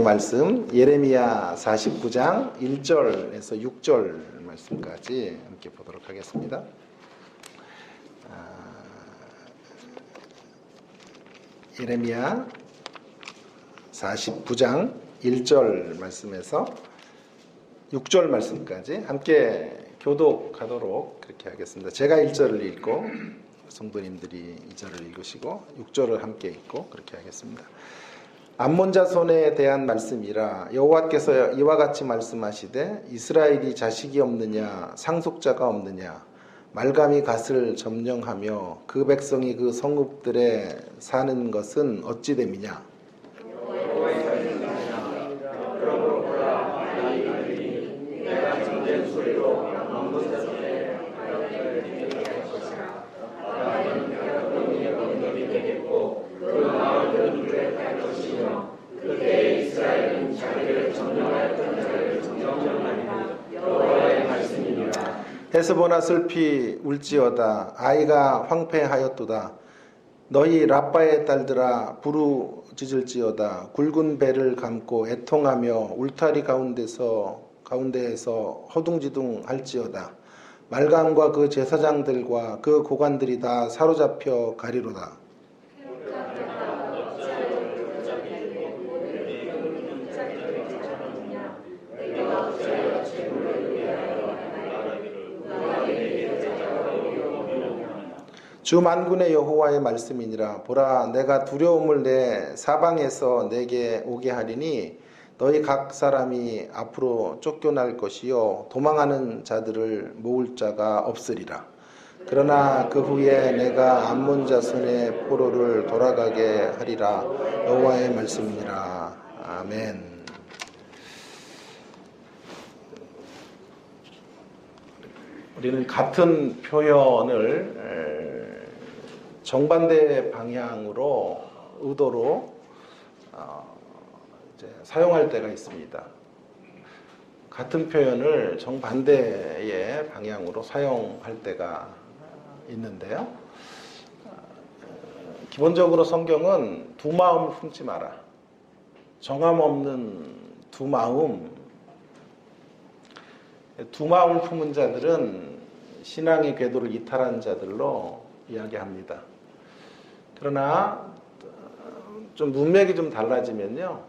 말씀 예레미야 49장 1절에서 6절 말씀까지 함께 보도록 하겠습니다. 예레미야 49장 1절 말씀에서 6절 말씀까지 함께 교독하도록 그렇게 하겠습니다. 제가 1절을 읽고 성도님들이 2절을 읽으시고 6절을 함께 읽고 그렇게 하겠습니다. 암몬 자손에 대한 말씀이라. 여호와께서 이와 같이 말씀하시되 이스라엘이 자식이 없느냐 상속자가 없느냐 말감이 갓을 점령하며 그 백성이 그 성읍들에 사는 것은 어찌 됨이냐. 헤스보나 슬피 울지어다. 아이가 황폐하였도다. 너희 라빠의 딸들아 부르짖을지어다. 굵은 배를 감고 애통하며 울타리 가운데에서 허둥지둥할지어다. 말감과 그 제사장들과 그 고관들이 다 사로잡혀 가리로다. 주 만군의 여호와의 말씀이니라. 보라, 내가 두려움을 내 사방에서 내게 오게 하리니 너희 각 사람이 앞으로 쫓겨날 것이요 도망하는 자들을 모을 자가 없으리라. 그러나 그 후에 내가 암몬 자손의 포로를 돌아가게 하리라. 여호와의 말씀이니라. 아멘. 우리는 같은 표현을 정반대 방향으로 의도로 이제 사용할 때가 있습니다. 같은 표현을 정반대의 방향으로 사용할 때가 있는데요. 기본적으로 성경은 두 마음을 품지 마라. 정함 없는 두 마음을 품은 자들은 신앙의 궤도를 이탈한 자들로 이야기합니다. 그러나 좀 문맥이 좀 달라지면요,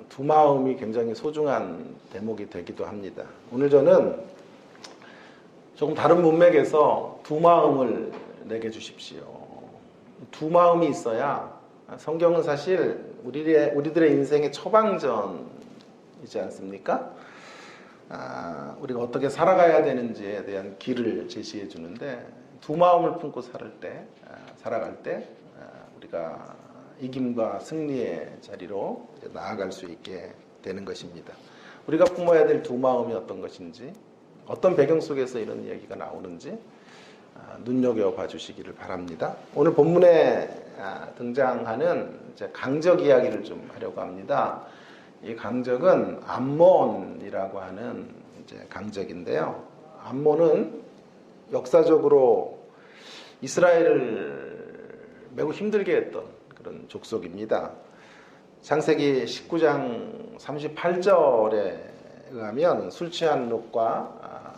두 마음이 굉장히 소중한 대목이 되기도 합니다. 오늘 저는 조금 다른 문맥에서 두 마음을 내게 주십시오. 두 마음이 있어야, 성경은 사실 우리들의 인생의 처방전이지 않습니까? 우리가 어떻게 살아가야 되는지에 대한 길을 제시해 주는데, 두 마음을 품고 살아갈 때 우리가 이김과 승리의 자리로 나아갈 수 있게 되는 것입니다. 우리가 품어야 될 두 마음이 어떤 것인지, 어떤 배경 속에서 이런 이야기가 나오는지 눈여겨봐 주시기를 바랍니다. 오늘 본문에 등장하는 강적 이야기를 좀 하려고 합니다. 이 강적은 암몬이라고 하는 강적인데요. 암몬은 역사적으로 이스라엘을 매우 힘들게 했던 그런 족속입니다. 창세기 19장 38절에 의하면 술 취한 롯과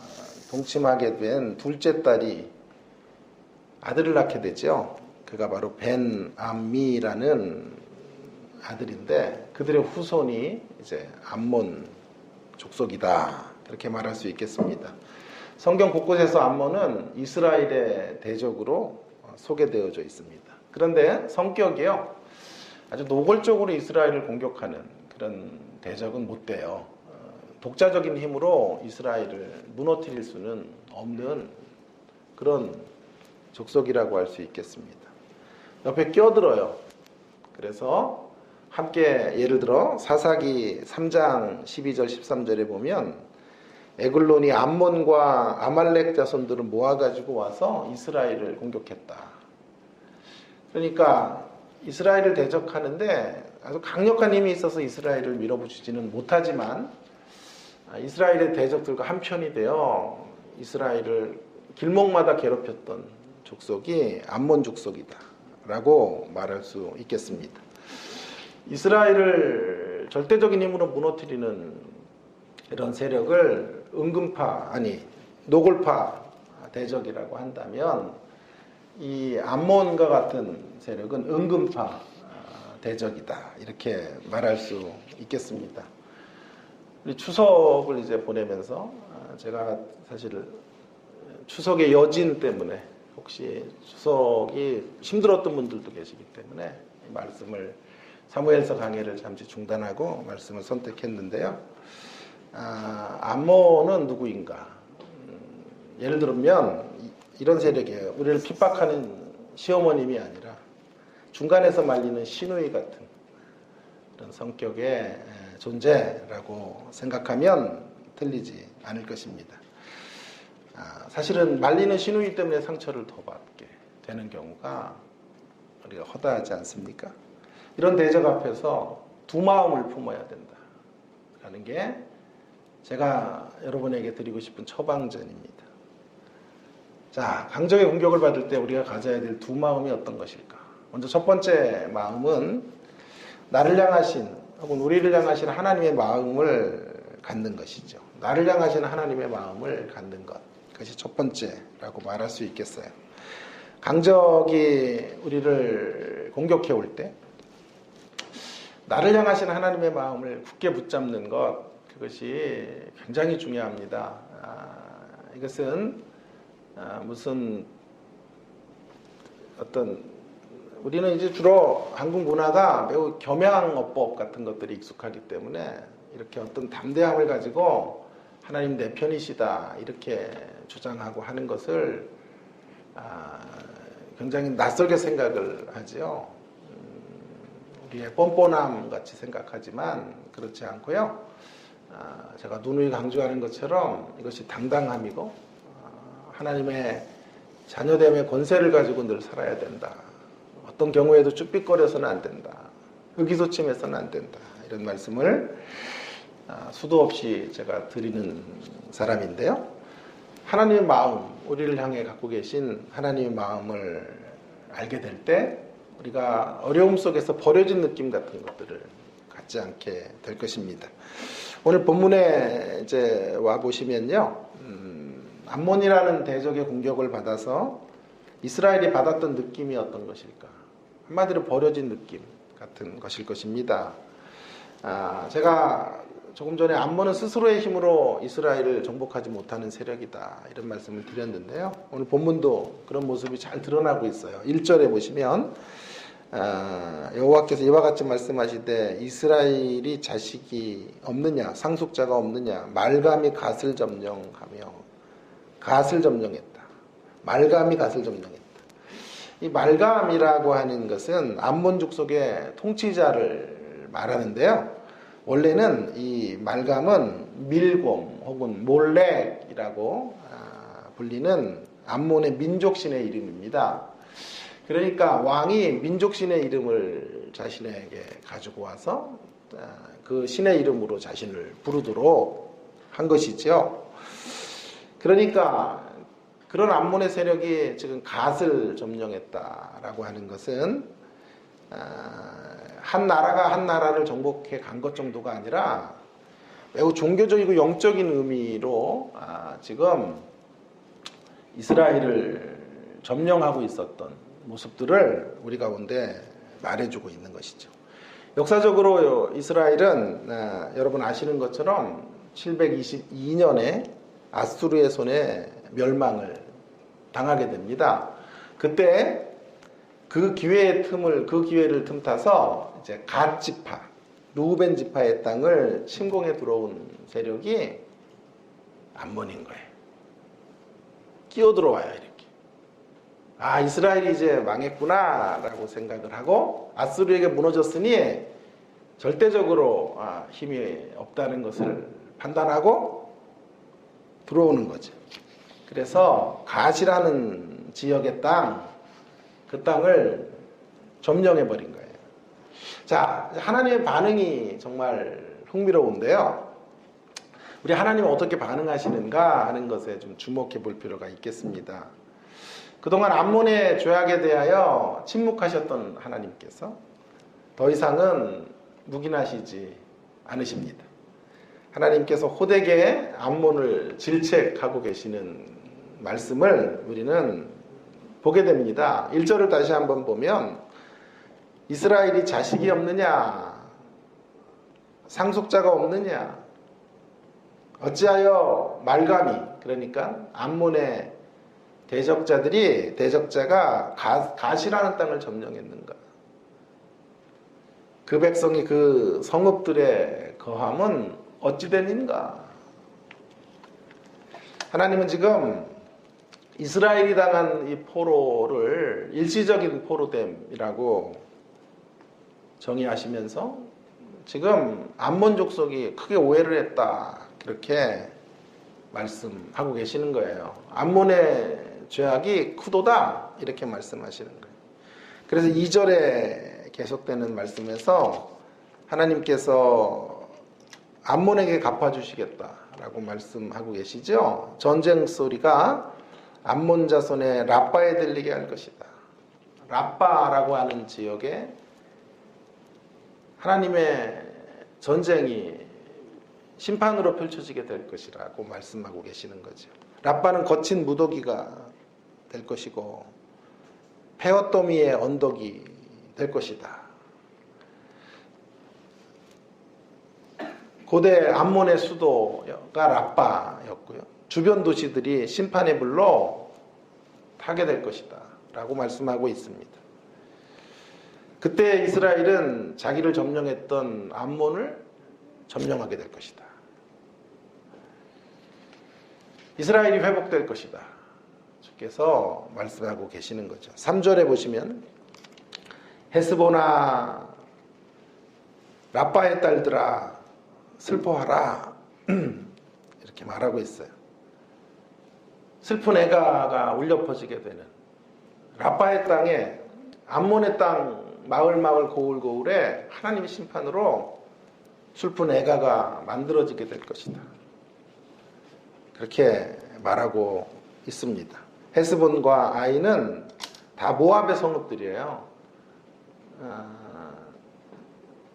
동침하게 된 둘째 딸이 아들을 낳게 되죠. 그가 바로 벤암미라는 아들인데, 그들의 후손이 이제 암몬 족속이다, 그렇게 말할 수 있겠습니다. 성경 곳곳에서 암몬은 이스라엘의 대적으로 소개되어져 있습니다. 그런데 성격이요, 아주 노골적으로 이스라엘을 공격하는 그런 대적은 못 돼요. 독자적인 힘으로 이스라엘을 무너뜨릴 수는 없는 그런 족속이라고 할 수 있겠습니다. 옆에 끼어들어요. 그래서 함께 예를 들어 사사기 3장 12절 13절에 보면 에글론이 암몬과 아말렉 자손들을 모아가지고 와서 이스라엘을 공격했다. 그러니까 이스라엘을 대적하는데 아주 강력한 힘이 있어서 이스라엘을 밀어붙이지는 못하지만, 이스라엘의 대적들과 한편이 되어 이스라엘을 길목마다 괴롭혔던 족속이 암몬 족속이다 라고 말할 수 있겠습니다. 이스라엘을 이스라엘을 절대적인 힘으로 무너뜨리는 이런 세력을 노골파 대적이라고 한다면, 이 암몬과 같은 세력은 은근파 대적이다, 이렇게 말할 수 있겠습니다. 우리 추석을 이제 보내면서 제가 사실 추석의 여진 때문에, 혹시 추석이 힘들었던 분들도 계시기 때문에 이 말씀을, 사무엘서 강의를 잠시 중단하고 말씀을 선택했는데요. 암몬은 누구인가? 예를 들면 이런 세력이에요. 우리를 핍박하는 시어머님이 아니라 중간에서 말리는 시누이 같은 그런 성격의 존재라고 생각하면 틀리지 않을 것입니다. 사실은 말리는 시누이 때문에 상처를 더 받게 되는 경우가 우리가 허다하지 않습니까? 이런 대적 앞에서 두 마음을 품어야 된다라는 게 제가 여러분에게 드리고 싶은 처방전입니다. 자, 강적의 공격을 받을 때 우리가 가져야 될 두 마음이 어떤 것일까? 먼저 첫 번째 마음은 나를 향하신, 혹은 우리를 향하신 하나님의 마음을 갖는 것이죠. 나를 향하신 하나님의 마음을 갖는 것, 그것이 첫 번째라고 말할 수 있겠어요. 강적이 우리를 공격해 올 때 나를 향하신 하나님의 마음을 굳게 붙잡는 것, 그것이 굉장히 중요합니다. 이것은 무슨 우리는 이제 주로 한국 문화가 매우 겸양어법 같은 것들이 익숙하기 때문에 이렇게 어떤 담대함을 가지고 하나님 내 편이시다 이렇게 주장하고 하는 것을 굉장히 낯설게 생각을 하지요. 우리의 뻔뻔함 같이 생각하지만 그렇지 않고요. 제가 누누이 강조하는 것처럼 이것이 당당함이고 하나님의 자녀됨의 권세를 가지고 늘 살아야 된다. 어떤 경우에도 쭈삣거려서는 안 된다. 의기소침해서는 안 된다. 이런 말씀을 수도 없이 제가 드리는 사람인데요. 하나님의 마음, 우리를 향해 갖고 계신 하나님의 마음을 알게 될 때 우리가 어려움 속에서 버려진 느낌 같은 것들을 갖지 않게 될 것입니다. 오늘 본문에 이제 와 보시면요, 암몬이라는 대적의 공격을 받아서 이스라엘이 받았던 느낌이 어떤 것일까? 한마디로 버려진 느낌 같은 것일 것입니다. 제가 조금 전에 암몬은 스스로의 힘으로 이스라엘을 정복하지 못하는 세력이다 이런 말씀을 드렸는데요. 오늘 본문도 그런 모습이 잘 드러나고 있어요. 1절에 보시면 여호와께서 이와 같이 말씀하시되 이스라엘이 자식이 없느냐, 상속자가 없느냐, 말감이 갓을 점령하며, 갓을 점령했다. 말감이 갓을 점령했다. 이 말감이라고 하는 것은 암몬 족속의 통치자를 말하는데요. 원래는 이 말감은 밀곰 혹은 몰렉이라고 불리는 암몬의 민족신의 이름입니다. 그러니까 왕이 민족신의 이름을 자신에게 가지고 와서 그 신의 이름으로 자신을 부르도록 한 것이죠. 그러니까 그런 암몬의 세력이 지금 갓을 점령했다라고 하는 것은 한 나라가 한 나라를 정복해 간 것 정도가 아니라 매우 종교적이고 영적인 의미로 지금 이스라엘을 점령하고 있었던 모습들을 우리 가운데 말해주고 있는 것이죠. 역사적으로 이스라엘은 여러분 아시는 것처럼 722년에 아수르의 손에 멸망을 당하게 됩니다. 그때 그 기회를 틈타서 이제 갓 지파, 루벤 지파의 땅을 침공해 들어온 세력이 암몬인 거예요. 끼어들어와요, 이렇게. 이스라엘이 이제 망했구나라고 생각을 하고 아수르에게 무너졌으니 절대적으로 힘이 없다는 것을 판단하고 들어오는 거죠. 그래서 갓이라는 지역의 땅, 그 땅을 점령해 버린 거예요. 자, 하나님의 반응이 정말 흥미로운데요. 우리 하나님은 어떻게 반응하시는가 하는 것에 좀 주목해 볼 필요가 있겠습니다. 그동안 암몬의 죄악에 대하여 침묵하셨던 하나님께서 더 이상은 묵인하시지 않으십니다. 하나님께서 호되게 암몬을 질책하고 계시는 말씀을 우리는 보게 됩니다. 1절을 다시 한번 보면 이스라엘이 자식이 없느냐, 상속자가 없느냐, 어찌하여 말감이, 그러니까 암몬의 대적자가 가시라는 땅을 점령했는가. 그 백성이 그 성읍들의 거함은 어찌 되는가. 하나님은 지금 이스라엘이 당한 이 포로를 일시적인 포로됨이라고 정의하시면서 지금 암몬 족속이 크게 오해를 했다, 그렇게 말씀하고 계시는 거예요. 암몬의 죄악이 크도다, 이렇게 말씀하시는 거예요. 그래서 2절에 계속되는 말씀에서 하나님께서 암몬에게 갚아주시겠다라고 말씀하고 계시죠. 전쟁 소리가 암몬 자손의 라빠에 들리게 할 것이다. 라빠라고 하는 지역에 하나님의 전쟁이 심판으로 펼쳐지게 될 것이라고 말씀하고 계시는 거죠. 라빠는 거친 무더기가 될 것이고 페어더미의 언덕이 될 것이다. 고대 암몬의 수도가 라빠였고요. 주변 도시들이 심판의 불로 타게 될 것이다 라고 말씀하고 있습니다. 그때 이스라엘은 자기를 점령했던 암몬을 점령하게 될 것이다. 이스라엘이 회복될 것이다, 주께서 말씀하고 계시는 거죠. 3절에 보시면 헤스보나 라빠의 딸들아 슬퍼하라, 이렇게 말하고 있어요. 슬픈 애가가 울려 퍼지게 되는 라빠의 땅에, 암몬의 땅 마을 고울고울에 하나님의 심판으로 슬픈 애가가 만들어지게 될 것이다, 그렇게 말하고 있습니다. 헤스본과 아이는 다 모압의 성읍들이에요.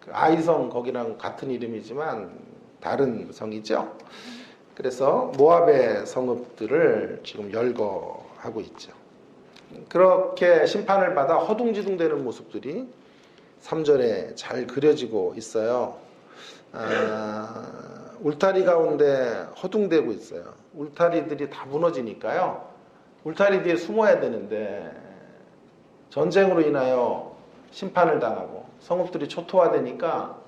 그 아이성 거기랑 같은 이름이지만 다른 성이죠. 그래서 모압의 성읍들을 지금 열거하고 있죠. 그렇게 심판을 받아 허둥지둥대는 모습들이 3절에 잘 그려지고 있어요. 울타리 가운데 허둥대고 있어요. 울타리들이 다 무너지니까요. 울타리 뒤에 숨어야 되는데 전쟁으로 인하여 심판을 당하고 성읍들이 초토화되니까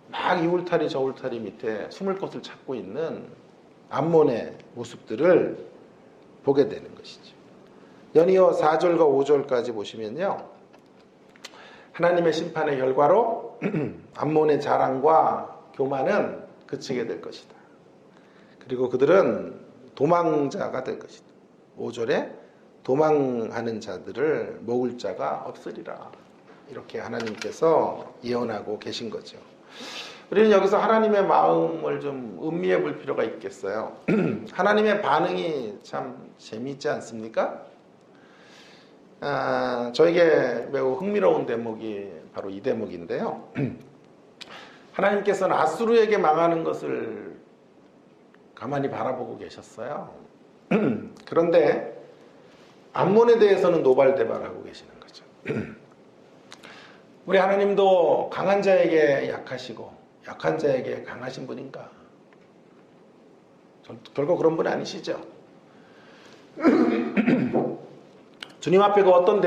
막 이 울타리 저 울타리 밑에 숨을 곳을 찾고 있는 암몬의 모습들을 보게 되는 것이죠. 연이어 4절과 5절까지 보시면요, 하나님의 심판의 결과로 암몬의 자랑과 교만은 그치게 될 것이다. 그리고 그들은 도망자가 될 것이다. 5절에 도망하는 자들을 먹을 자가 없으리라, 이렇게 하나님께서 예언하고 계신 거죠. 우리는 여기서 하나님의 마음을 좀 음미해 볼 필요가 있겠어요. 하나님의 반응이 참 재미있지 않습니까? 저에게 매우 흥미로운 대목이 바로 이 대목인데요. 하나님께서는 아수르에게 망하는 것을 가만히 바라보고 계셨어요. 그런데 암몬에 대해서는 노발대발하고 계시는 거죠. 우리 하나님도 강한 자에게 약하시고 약한 자에게 강하신 분인가? 결국 그런 분 아니시죠? 주님 앞에 그 어떤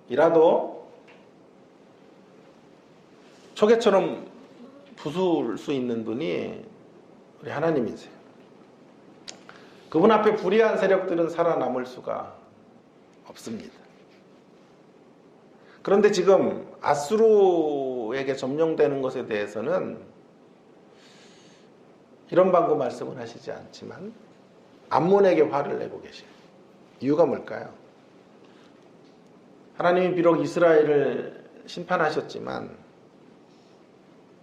대적이라도 초계처럼 부술 수 있는 분이 우리 하나님이세요. 그분 앞에 불의한 세력들은 살아남을 수가 없습니다. 그런데 지금 아수르에게 점령되는 것에 대해서는 이런 방구 말씀은 하시지 않지만 암몬에게 화를 내고 계셔요. 이유가 뭘까요? 하나님이 비록 이스라엘을 심판하셨지만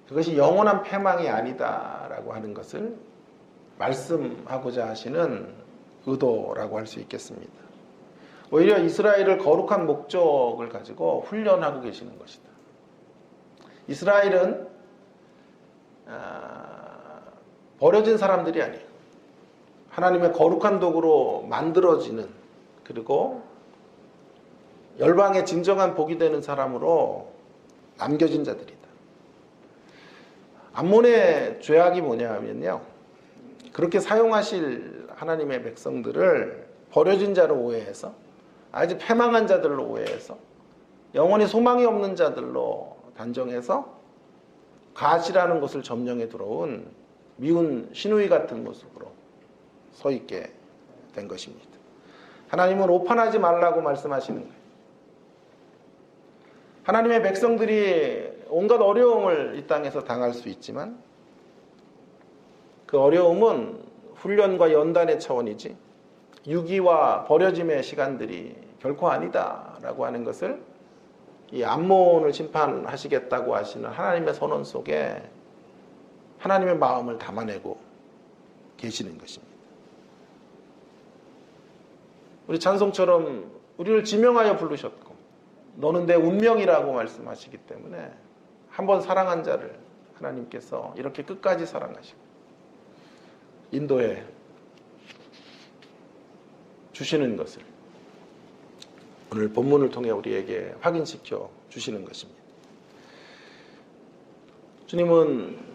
그것이 영원한 패망이 아니다라고 하는 것을 말씀하고자 하시는 의도라고 할 수 있겠습니다. 오히려 이스라엘을 거룩한 목적을 가지고 훈련하고 계시는 것이다. 이스라엘은 버려진 사람들이 아니에요. 하나님의 거룩한 도구로 만들어지는, 그리고 열방의 진정한 복이 되는 사람으로 남겨진 자들이다. 암몬의 죄악이 뭐냐 하면요, 그렇게 사용하실 하나님의 백성들을 버려진 자로 오해해서, 아주 패망한 자들로 오해해서, 영원히 소망이 없는 자들로 단정해서 가시라는 것을 점령해 들어온 미운 시누이 같은 모습으로 서 있게 된 것입니다. 하나님은 오판하지 말라고 말씀하시는 거예요. 하나님의 백성들이 온갖 어려움을 이 땅에서 당할 수 있지만 그 어려움은 훈련과 연단의 차원이지 유기와 버려짐의 시간들이 결코 아니다라고 하는 것을 이 암몬을 심판하시겠다고 하시는 하나님의 선언 속에 하나님의 마음을 담아내고 계시는 것입니다. 우리 찬송처럼 우리를 지명하여 부르셨고 너는 내 운명이라고 말씀하시기 때문에 한번 사랑한 자를 하나님께서 이렇게 끝까지 사랑하시고 인도해 주시는 것을 오늘 본문을 통해 우리에게 확인시켜 주시는 것입니다. 주님은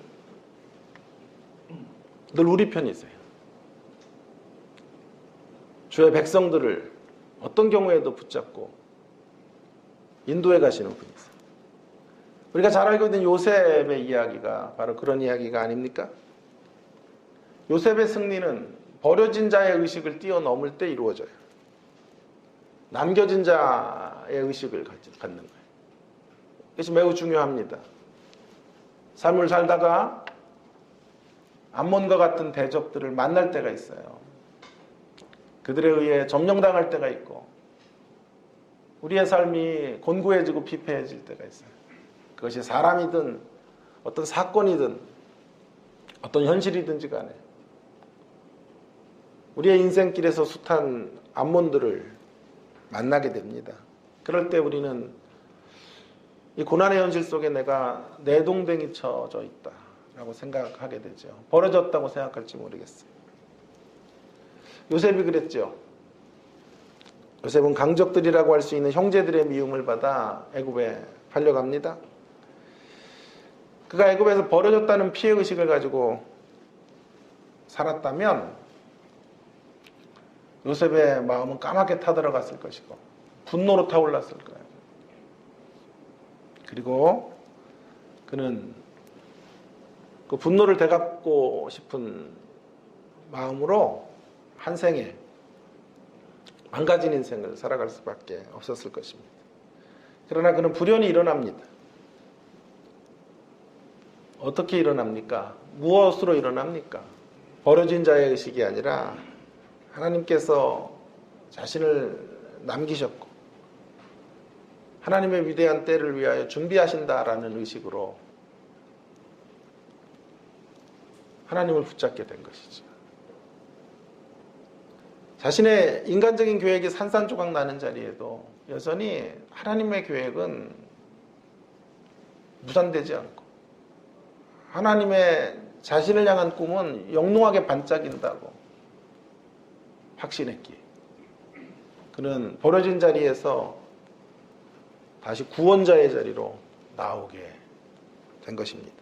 늘 우리 편이세요. 주의 백성들을 어떤 경우에도 붙잡고 인도해 가시는 분이세요. 우리가 잘 알고 있는 요셉의 이야기가 바로 그런 이야기가 아닙니까? 요셉의 승리는 버려진 자의 의식을 뛰어넘을 때 이루어져요. 남겨진 자의 의식을 갖는 거예요. 그것이 매우 중요합니다. 삶을 살다가 암몬과 같은 대적들을 만날 때가 있어요. 그들에 의해 점령당할 때가 있고 우리의 삶이 곤고해지고 피폐해질 때가 있어요. 그것이 사람이든 어떤 사건이든 어떤 현실이든지 간에 우리의 인생길에서 숱한 암몬들을 만나게 됩니다. 그럴 때 우리는 이 고난의 현실 속에 내가 내동댕이 쳐져 있다라고 생각하게 되죠. 버려졌다고 생각할지 모르겠어요. 요셉이 그랬죠. 요셉은 강적들이라고 할 수 있는 형제들의 미움을 받아 애굽에 팔려갑니다. 그가 애굽에서 버려졌다는 피해의식을 가지고 살았다면 요셉의 마음은 까맣게 타들어갔을 것이고 분노로 타올랐을 거예요. 그리고 그는 그 분노를 되갚고 싶은 마음으로 한 생에 망가진 인생을 살아갈 수밖에 없었을 것입니다. 그러나 그는 불현이 일어납니다. 어떻게 일어납니까? 무엇으로 일어납니까? 버려진 자의 의식이 아니라 하나님께서 자신을 남기셨고 하나님의 위대한 때를 위하여 준비하신다라는 의식으로 하나님을 붙잡게 된 것이죠. 자신의 인간적인 계획이 산산조각 나는 자리에도 여전히 하나님의 계획은 무산되지 않고 하나님의 자신을 향한 꿈은 영롱하게 반짝인다고 확신했기에 그는 버려진 자리에서 다시 구원자의 자리로 나오게 된 것입니다.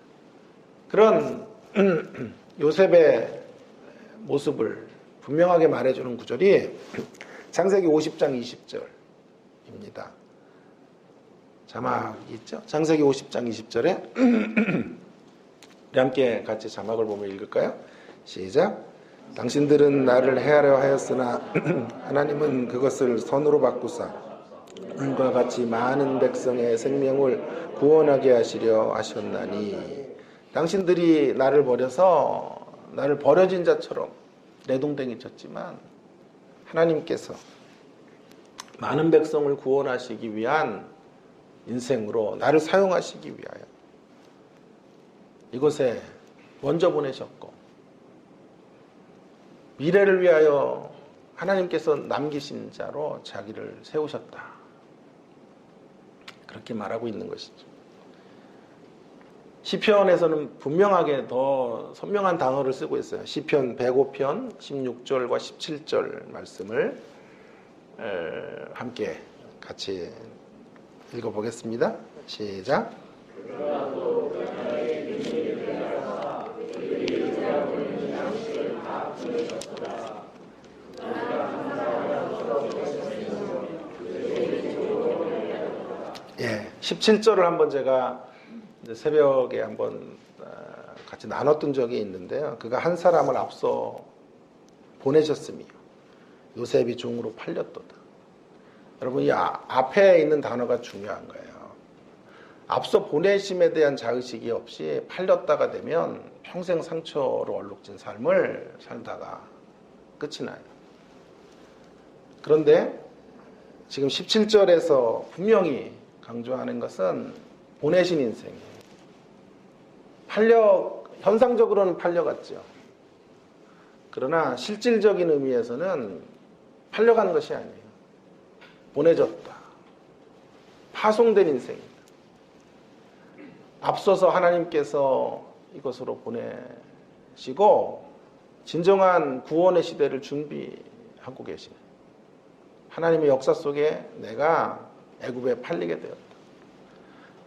그런 요셉의 모습을 분명하게 말해주는 구절이 창세기 50장 20절입니다. 자막이 있죠? 창세기 50장 20절에 우리 함께 같이 자막을 보며 읽을까요? 시작. 당신들은 나를 해하려 하였으나 하나님은 그것을 선으로 바꾸사 은과 같이 많은 백성의 생명을 구원하게 하시려 하셨나니 당신들이 나를 버려서 나를 버려진 자처럼 내동댕이 쳤지만 하나님께서 많은 백성을 구원하시기 위한 인생으로 나를 사용하시기 위하여 이곳에 먼저 보내셨고 미래를 위하여 하나님께서 남기신 자로 자기를 세우셨다. 그렇게 말하고 있는 것이죠. 시편에서는 분명하게 더 선명한 단어를 쓰고 있어요. 시편 105편 16절과 17절 말씀을 함께 같이 읽어보겠습니다. 시작. 예, 17절을 한번 제가 이제 새벽에 한번 같이 나눴던 적이 있는데요. 그가 한 사람을 앞서 보내셨으며 요셉이 종으로 팔렸도다. 여러분, 이 앞에 있는 단어가 중요한 거예요. 앞서 보내심에 대한 자의식이 없이 팔렸다가 되면 평생 상처로 얼룩진 삶을 살다가 끝이 나요. 그런데 지금 17절에서 분명히 강조하는 것은 보내신 인생이에요. 현상적으로는 팔려갔죠. 그러나 실질적인 의미에서는 팔려간 것이 아니에요. 보내졌다. 파송된 인생입니다. 앞서서 하나님께서 이것으로 보내시고 진정한 구원의 시대를 준비하고 계시네. 하나님의 역사 속에 내가 애굽에 팔리게 되었다.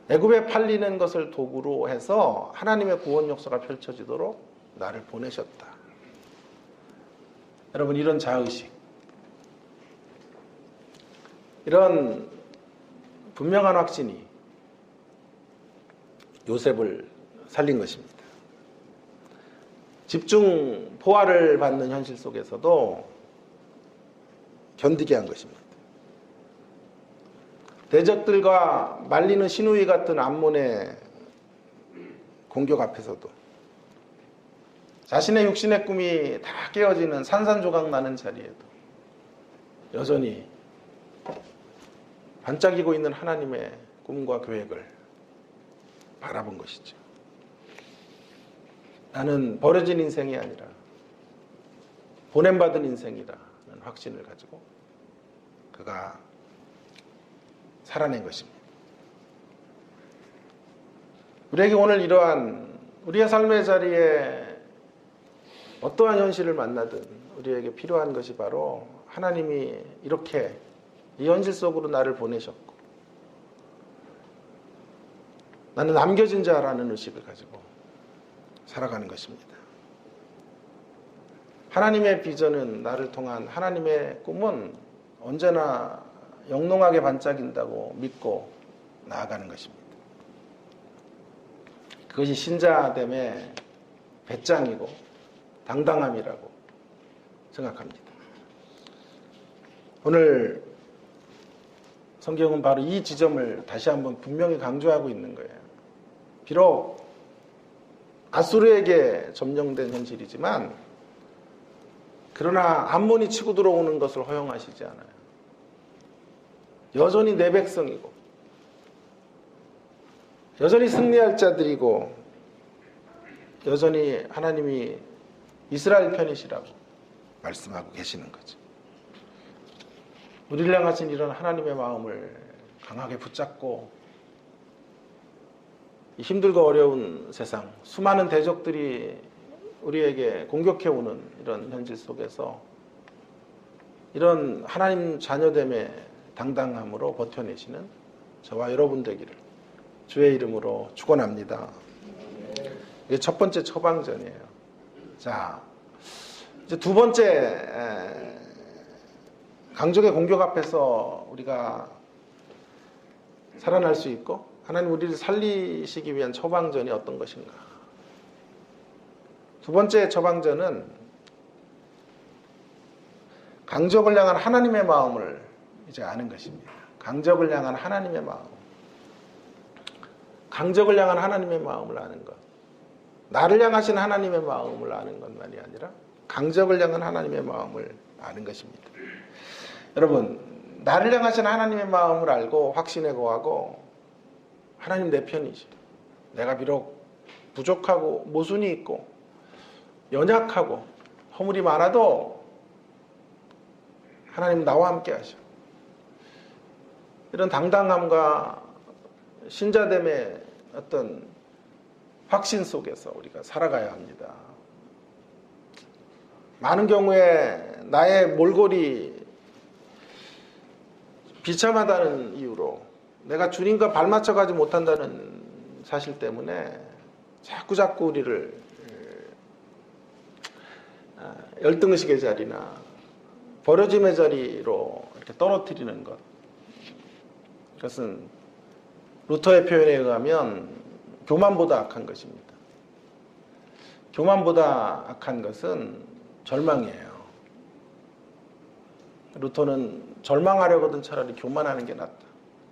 애굽에 팔리는 것을 도구로 해서 하나님의 구원 역사가 펼쳐지도록 나를 보내셨다. 여러분, 이런 자의식, 이런 분명한 확신이 요셉을 살린 것입니다. 집중 포화를 받는 현실 속에서도 견디게 한 것입니다. 대적들과 말리는 신우이 같은 암몬의 공격 앞에서도 자신의 육신의 꿈이 다 깨어지는 산산조각 나는 자리에도 여전히 반짝이고 있는 하나님의 꿈과 계획을 바라본 것이죠. 나는 버려진 인생이 아니라 보냄받은 인생이라는 확신을 가지고 그가 살아낸 것입니다. 우리에게 오늘 이러한 우리의 삶의 자리에 어떠한 현실을 만나든 우리에게 필요한 것이 바로 하나님이 이렇게 이 현실 속으로 나를 보내셨고 나는 남겨진 자라는 의식을 가지고 살아가는 것입니다. 하나님의 비전은, 나를 통한 하나님의 꿈은 언제나 영롱하게 반짝인다고 믿고 나아가는 것입니다. 그것이 신자됨의 배짱이고 당당함이라고 생각합니다. 오늘 성경은 바로 이 지점을 다시 한번 분명히 강조하고 있는 거예요. 비록 아수르에게 점령된 현실이지만 그러나 암몬이 치고 들어오는 것을 허용하시지 않아요. 여전히 내 백성이고 여전히 승리할 자들이고 여전히 하나님이 이스라엘 편이시라고 말씀하고 계시는 거죠. 우리를 향하신 이런 하나님의 마음을 강하게 붙잡고 이 힘들고 어려운 세상, 수많은 대적들이 우리에게 공격해오는 이런 현실 속에서 이런 하나님 자녀됨의 당당함으로 버텨내시는 저와 여러분 되기를 주의 이름으로 축원합니다. 이게 첫 번째 처방전이에요. 자, 이제 두 번째 강적의 공격 앞에서 우리가 살아날 수 있고 하나님 우리를 살리시기 위한 처방전이 어떤 것인가. 두 번째 처방전은 강적을 향한 하나님의 마음을 이제 아는 것입니다. 강적을 향한 하나님의 마음. 강적을 향한 하나님의 마음을 아는 것. 나를 향하신 하나님의 마음을 아는 것만이 아니라 강적을 향한 하나님의 마음을 아는 것입니다. 여러분, 나를 향하신 하나님의 마음을 알고 확신에 거하고 하나님 내 편이시. 내가 비록 부족하고 모순이 있고 연약하고 허물이 많아도 하나님 나와 함께 하셔. 이런 당당함과 신자됨의 어떤 확신 속에서 우리가 살아가야 합니다. 많은 경우에 나의 몰골이 비참하다는 이유로 내가 주님과 발맞춰가지 못한다는 사실 때문에 자꾸 우리를 열등의식의 자리나 버려짐의 자리로 이렇게 떨어뜨리는 것. 그것은 루터의 표현에 의하면 교만보다 악한 것입니다. 교만보다 악한 것은 절망이에요. 루터는 절망하려거든 차라리 교만하는 게 낫다.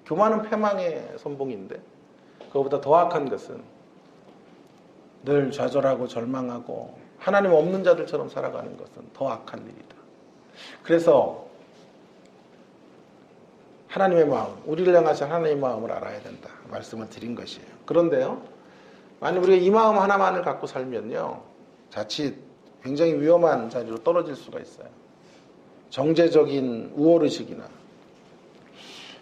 교만은 패망의 선봉인데 그것보다 더 악한 것은 늘 좌절하고 절망하고 하나님 없는 자들처럼 살아가는 것은 더 악한 일이다. 그래서 하나님의 마음, 우리를 향하신 하나님의 마음을 알아야 된다 말씀을 드린 것이에요. 그런데요, 만약 우리가 이 마음 하나만을 갖고 살면요, 자칫 굉장히 위험한 자리로 떨어질 수가 있어요. 정제적인 우월의식이나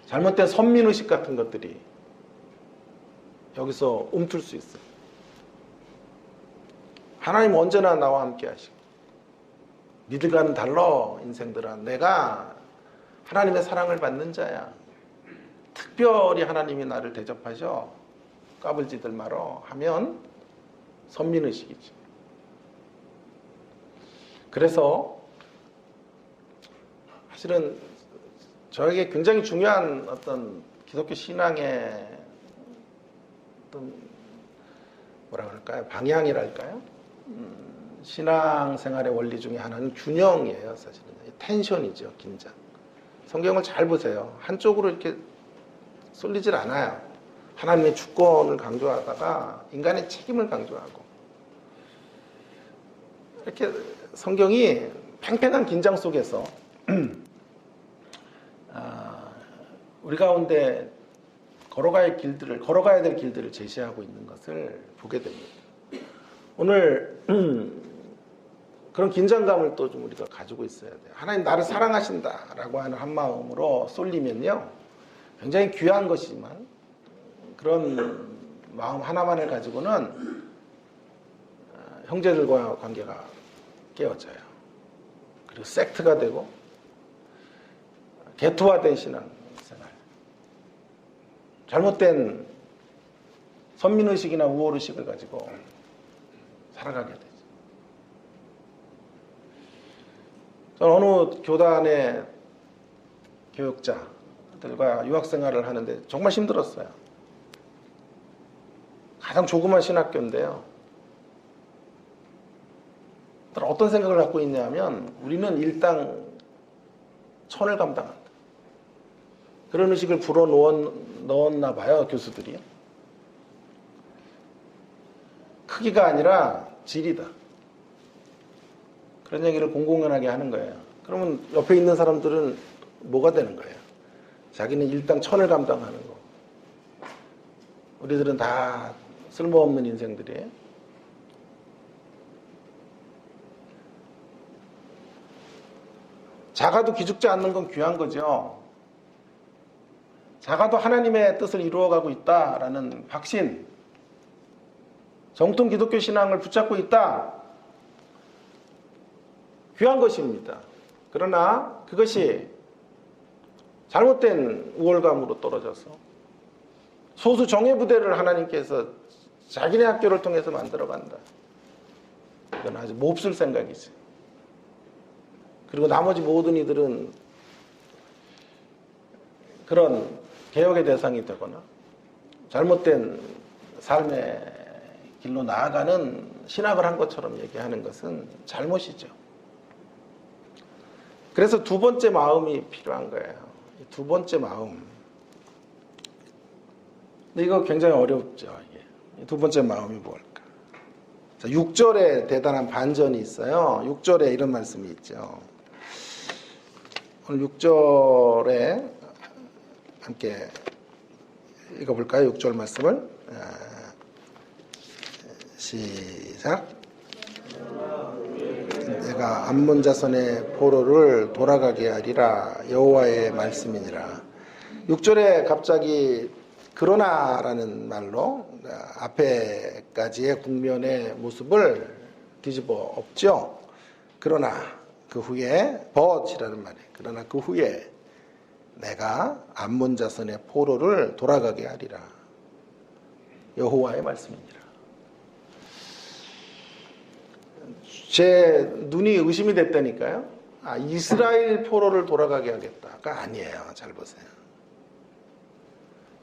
잘못된 선민의식 같은 것들이 여기서 움틀 수 있어요. 하나님 언제나 나와 함께 하시고 니들과는 달라 인생들아, 내가 하나님의 사랑을 받는 자야. 특별히 하나님이 나를 대접하셔. 까불지들 말어 하면 선민의식이지. 그래서 사실은 저에게 굉장히 중요한 어떤 기독교 신앙의 어떤 뭐라 그럴까요? 방향이랄까요? 신앙생활의 원리 중에 하나는 균형이에요. 사실은 텐션이죠. 긴장. 성경을 잘 보세요. 한쪽으로 이렇게 쏠리질 않아요. 하나님의 주권을 강조하다가 인간의 책임을 강조하고, 이렇게 성경이 팽팽한 긴장 속에서 우리 가운데 걸어가야 될 길들을 제시하고 있는 것을 보게 됩니다. 오늘 그런 긴장감을 또 좀 우리가 가지고 있어야 돼요. 하나님 나를 사랑하신다라고 하는 한 마음으로 쏠리면요, 굉장히 귀한 것이지만 그런 마음 하나만을 가지고는 형제들과 관계가 깨어져요. 그리고 섹트가 되고 개토화된 신앙생활, 잘못된 선민의식이나 우월의식을 가지고 살아가게 되죠. 저는 어느 교단의 교육자들과 유학생활을 하는데 정말 힘들었어요. 가장 조그만 신학교인데요, 어떤 생각을 갖고 있냐면 우리는 일당 1000을 감당한다. 그런 의식을 불어 넣었나 봐요, 교수들이. 크기가 아니라 질이다. 그런 얘기를 공공연하게 하는 거예요. 그러면 옆에 있는 사람들은 뭐가 되는 거예요? 자기는 일당 1000을 감당하는 거. 우리들은 다 쓸모없는 인생들이에요. 작아도 기죽지 않는 건 귀한 거죠. 작아도 하나님의 뜻을 이루어가고 있다라는 확신, 정통 기독교 신앙을 붙잡고 있다, 귀한 것입니다. 그러나 그것이 잘못된 우월감으로 떨어져서 소수 정예부대를 하나님께서 자기네 학교를 통해서 만들어간다, 이건 아주 몹쓸 생각이지. 그리고 나머지 모든 이들은 그런 개혁의 대상이 되거나 잘못된 삶의 길로 나아가는 신학을 한 것처럼 얘기하는 것은 잘못이죠. 그래서 두 번째 마음이 필요한 거예요. 두 번째 마음. 근데 이거 굉장히 어렵죠. 이게. 두 번째 마음이 뭘까? 6절에 대단한 반전이 있어요. 6절에 이런 말씀이 있죠. 오늘 6절에 함께 읽어볼까요? 6절 말씀을. 시작. 내가 암몬 자손의 포로를 돌아가게 하리라, 여호와의 말씀이니라. 6절에 갑자기 그러나라는 말로 앞에 때까지의 국면의 모습을 뒤집어 엎죠. 그러나 그 후에 벗이라는 말이에요. 그러나 그 후에 내가 암몬 자손의 포로를 돌아가게 하리라. 여호와의 말씀이니라. 제 눈이 의심이 됐다니까요. 이스라엘 포로를 돌아가게 하겠다가 아니에요. 잘 보세요.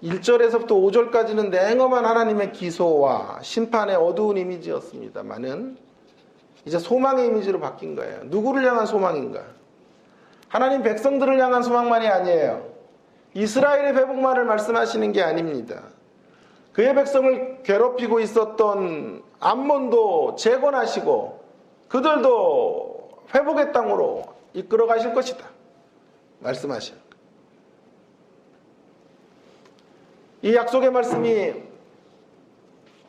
1절에서부터 5절까지는 냉엄한 하나님의 기소와 심판의 어두운 이미지였습니다만은 이제 소망의 이미지로 바뀐 거예요. 누구를 향한 소망인가? 하나님 백성들을 향한 소망만이 아니에요. 이스라엘의 회복만을 말씀하시는 게 아닙니다. 그의 백성을 괴롭히고 있었던 암몬도 재건하시고 그들도 회복의 땅으로 이끌어 가실 것이다. 말씀하시는 거예요. 이 약속의 말씀이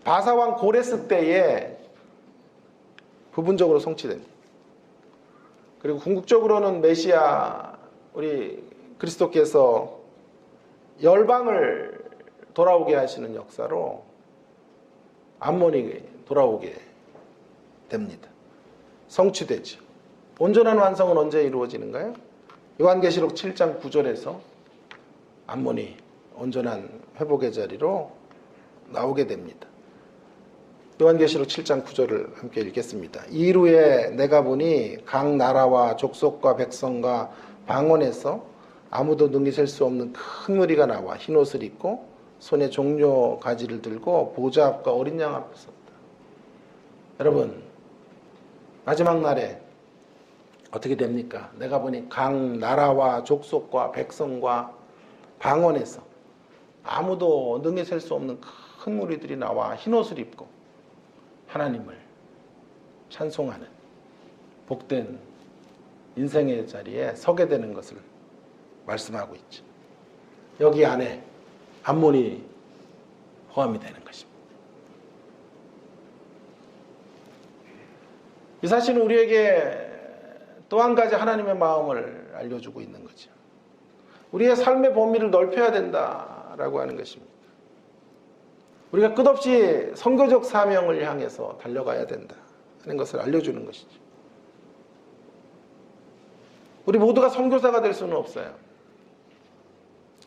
바사왕 고레스 때에 부분적으로 성취됩니다. 그리고 궁극적으로는 메시아 우리 그리스도께서 열방을 돌아오게 하시는 역사로 암몬이 돌아오게 됩니다. 성취되죠. 온전한 완성은 언제 이루어지는가요? 요한계시록 7장 9절에서 암몬이 온전한 회복의 자리로 나오게 됩니다. 요한계시록 7장 9절을 함께 읽겠습니다. 이후에 내가 보니 각 나라와 족속과 백성과 방언에서 아무도 능히 셀 수 없는 큰 무리가 나와 흰 옷을 입고 손에 종려 가지를 들고 보좌 앞과 어린 양 앞에 섰다. 여러분, 마지막 날에 어떻게 됩니까? 내가 보니 각 나라와 족속과 백성과 방언에서 아무도 능히 셀 수 없는 큰 무리들이 나와 흰 옷을 입고 하나님을 찬송하는 복된 인생의 자리에 서게 되는 것을 말씀하고 있죠. 여기 안에 암몬이 포함이 되는 것입니다. 이 사실은 우리에게 또 한 가지 하나님의 마음을 알려주고 있는 거죠. 우리의 삶의 범위를 넓혀야 된다라고 하는 것입니다. 우리가 끝없이 선교적 사명을 향해서 달려가야 된다 하는 것을 알려주는 것이죠. 우리 모두가 선교사가 될 수는 없어요.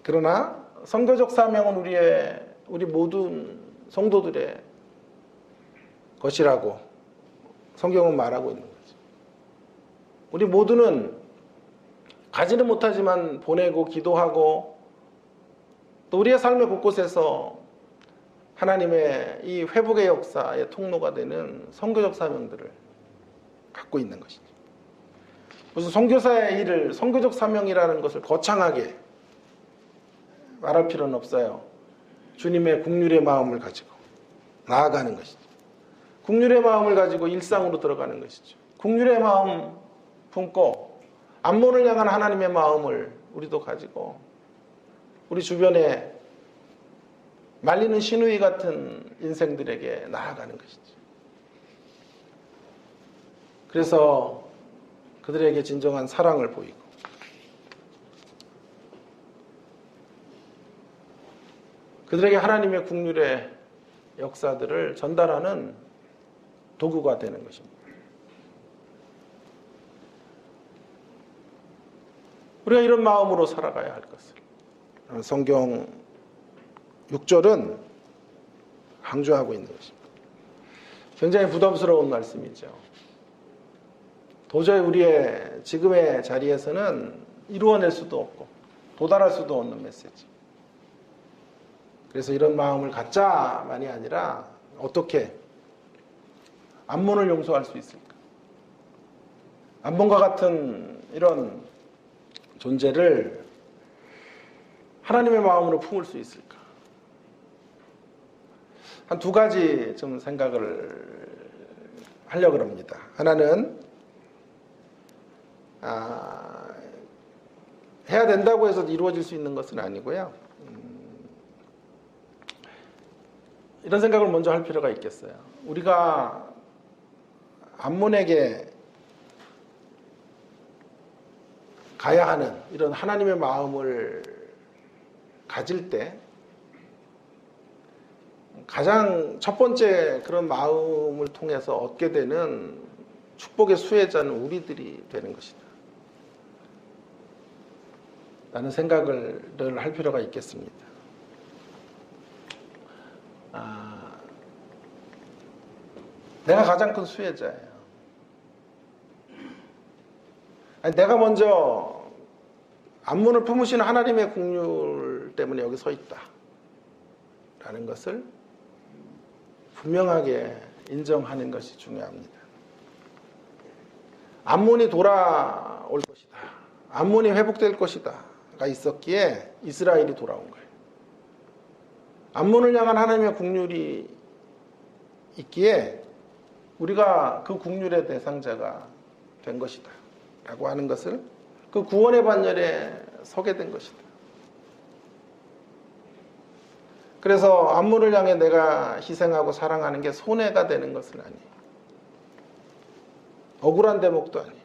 그러나 선교적 사명은 우리 모든 성도들의 것이라고 성경은 말하고 있는 거죠. 우리 모두는 가지는 못하지만 보내고 기도하고 또 우리의 삶의 곳곳에서 하나님의 이 회복의 역사의 통로가 되는 선교적 사명들을 갖고 있는 것이죠. 무슨 선교사의 일을 선교적 사명이라는 것을 거창하게 말할 필요는 없어요. 주님의 긍휼의 마음을 가지고 나아가는 것이죠. 긍휼의 마음을 가지고 일상으로 들어가는 것이죠. 긍휼의 마음 품고 암몬을 향한 하나님의 마음을 우리도 가지고 우리 주변에 말리는 시누이 같은 인생들에게 나아가는 것이죠. 그래서 그들에게 진정한 사랑을 보이고 그들에게 하나님의 긍휼의 역사들을 전달하는 도구가 되는 것입니다. 우리가 이런 마음으로 살아가야 할 것을 성경 6절은 강조하고 있는 것입니다. 굉장히 부담스러운 말씀이죠. 도저히 우리의 지금의 자리에서는 이루어낼 수도 없고 도달할 수도 없는 메시지. 그래서 이런 마음을 갖자만이 아니라 어떻게 암몬을 용서할 수 있을까? 암몬과 같은 이런 존재를 하나님의 마음으로 품을 수 있을까? 한 두 가지 좀 생각을 하려고 합니다. 하나는 해야 된다고 해서 이루어질 수 있는 것은 아니고요. 이런 생각을 먼저 할 필요가 있겠어요. 우리가 암몬에게 가야 하는 이런 하나님의 마음을 가질 때 가장 첫 번째 그런 마음을 통해서 얻게 되는 축복의 수혜자는 우리들이 되는 것이다 라는 생각을 늘 할 필요가 있겠습니다. 내가 가장 큰 수혜자예요. 아니, 내가 먼저 안문을 품으시는 하나님의 긍휼 때문에 여기 서 있다 라는 것을 분명하게 인정하는 것이 중요합니다. 안문이 돌아올 것이다, 안문이 회복될 것이다 가 있었기에 이스라엘이 돌아온 거예요. 안문을 향한 하나님의 긍휼이 있기에 우리가 그 긍휼의 대상자가 된 것이다 라고 하는 것을 그 구원의 반열에 서게 된 것이다. 그래서 안문을 향해 내가 희생하고 사랑하는 게 손해가 되는 것은 아니에요. 억울한 대목도 아니에요.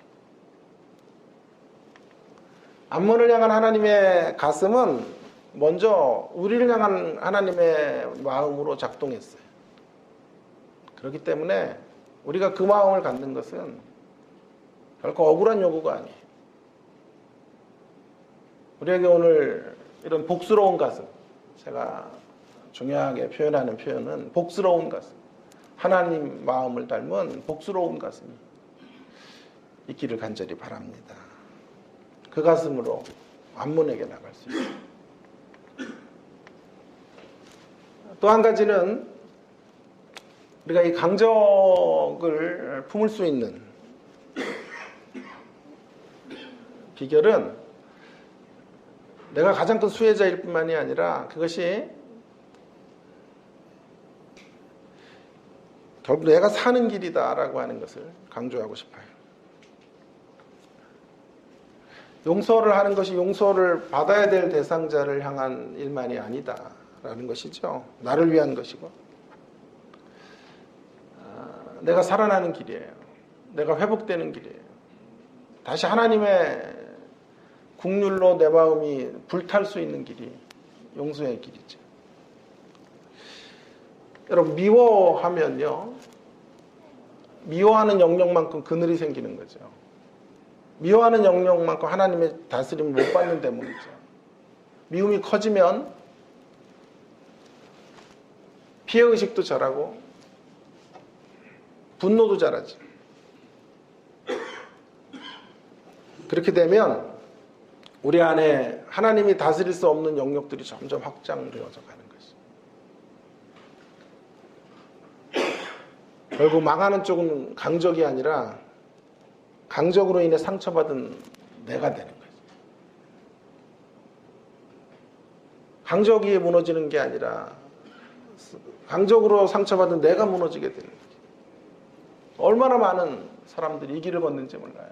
안문을 향한 하나님의 가슴은 먼저 우리를 향한 하나님의 마음으로 작동했어요. 그렇기 때문에 우리가 그 마음을 갖는 것은 결코 억울한 요구가 아니에요. 우리에게 오늘 이런 복스러운 가슴, 제가 중요하게 표현하는 표현은 복스러운 가슴, 하나님 마음을 닮은 복스러운 가슴이 있기를 간절히 바랍니다. 그 가슴으로 안문에게 나갈 수 있어요. 또 한 가지는 우리가 이 강적을 품을 수 있는 비결은 내가 가장 큰 수혜자일 뿐만이 아니라 그것이 결국 내가 사는 길이다라고 하는 것을 강조하고 싶어요. 용서를 하는 것이 용서를 받아야 될 대상자를 향한 일만이 아니다라는 것이죠. 나를 위한 것이고 내가 살아나는 길이에요. 내가 회복되는 길이에요. 다시 하나님의 긍휼로 내 마음이 불탈 수 있는 길이 용서의 길이죠. 여러분, 미워하면요, 미워하는 영역만큼 그늘이 생기는 거죠. 미워하는 영역만큼 하나님의 다스림을 못 받는 때문이죠. 미움이 커지면 피해의식도 자라고 분노도 자라죠. 그렇게 되면 우리 안에 하나님이 다스릴 수 없는 영역들이 점점 확장되어져 가는 것이죠. 결국 망하는 쪽은 강적이 아니라 강적으로 인해 상처받은 내가 되는 거죠. 강적이 무너지는 게 아니라 강적으로 상처받은 내가 무너지게 되는 거죠. 얼마나 많은 사람들이 이 길을 걷는지 몰라요.